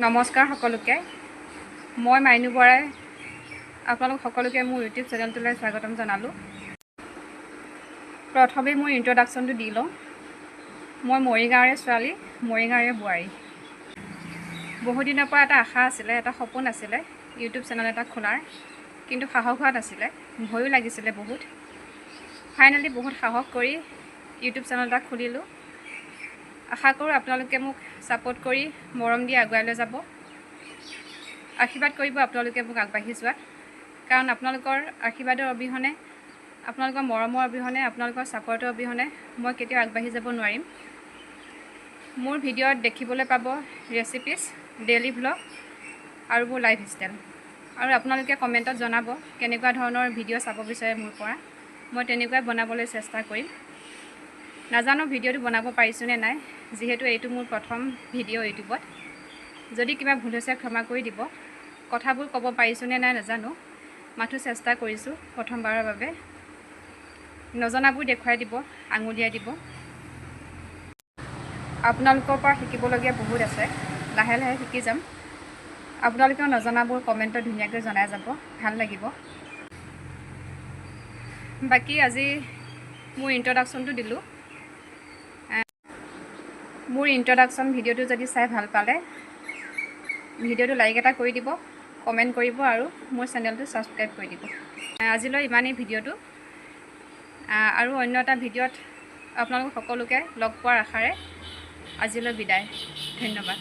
নমস্কাৰ সকলোকে মই মাইনু বৰাই আপোনালোক সকলোকে মোৰ ইউটিউব চেনেলটোলৈ স্বাগতম জনালোঁ। প্ৰথমে মই ইন্ট্ৰডাকশ্যনটো দি লওঁ। মই মৰিগাঁৱৰে ছোৱালী, মৰিগাঁৱৰে বোৱাৰী। বহু দিনৰ পৰা এটা আশা আছিলে, এটা সপোন আছিলে ইউটিউব চেনেল এটা খোলাৰ, কিন্তু সাহস হোৱা নাছিলে, ভয়ো লাগিছিলে বহুত। ফাইনেলি বহুত সাহস কৰি ইউটিউব চেনেল এটা খুলিলোঁ। আশা কৰোঁ আপোনালোকে মোক ছাপোৰ্ট কৰি মৰম দি আগুৱাই লৈ যাব, আশীৰ্বাদ কৰিব আপোনালোকে মোক আগবাঢ়ি যোৱাত। কাৰণ আপোনালোকৰ আশীৰ্বাদৰ অবিহনে, আপোনালোকৰ মৰমৰ অবিহনে, আপোনালোকৰ ছাপোৰ্টৰ অবিহনে মই কেতিয়াও আগবাঢ়ি যাব নোৱাৰিম। মোৰ ভিডিঅ'ত দেখিবলৈ পাব ৰেচিপিজ, ডেইলি ভ্লগ আৰু মোৰ লাইফ ষ্টাইল। আৰু আপোনালোকে কমেণ্টত জনাব কেনেকুৱা ধৰণৰ ভিডিঅ' চাব বিচাৰে মোৰ পৰা, মই তেনেকুৱাই বনাবলৈ চেষ্টা কৰিম। নাজানো ভিডিঅ'টো বনাব পাৰিছোঁ নে নাই, যিহেতু এইটো মোৰ প্ৰথম ভিডিঅ' ইউটিউবত। যদি কিবা ভুল হৈছে ক্ষমা কৰি দিব। কথাবোৰ ক'ব পাৰিছোঁ নে নাই নাজানো, মাথো চেষ্টা কৰিছোঁ প্ৰথমবাৰৰ বাবে। নজনাবোৰ দেখুৱাই দিব, আঙুলিয়াই দিব। আপোনালোকৰ পৰা শিকিবলগীয়া বহুত আছে, লাহে লাহে শিকি যাম। আপোনালোকেও নজনাবোৰ কমেণ্টত ধুনীয়াকৈ জনাই যাব, ভাল লাগিব। বাকী আজি মোৰ ইন্ট্ৰডাকশ্যনটো দিলোঁ। মোৰ ইন্ট্ৰডাকশ্যন ভিডিঅ'টো যদি চাই ভাল পালে ভিডিঅ'টো লাইক এটা কৰি দিব, কমেণ্ট কৰিব আৰু মোৰ চেনেলটো ছাবস্ক্ৰাইব কৰি দিব। আজিলৈ ইমানেই ভিডিঅ'টো, আৰু অন্য এটা ভিডিঅ'ত আপোনালোক সকলোকে লগ পোৱাৰ আশাৰে আজিলৈ বিদায়। ধন্যবাদ।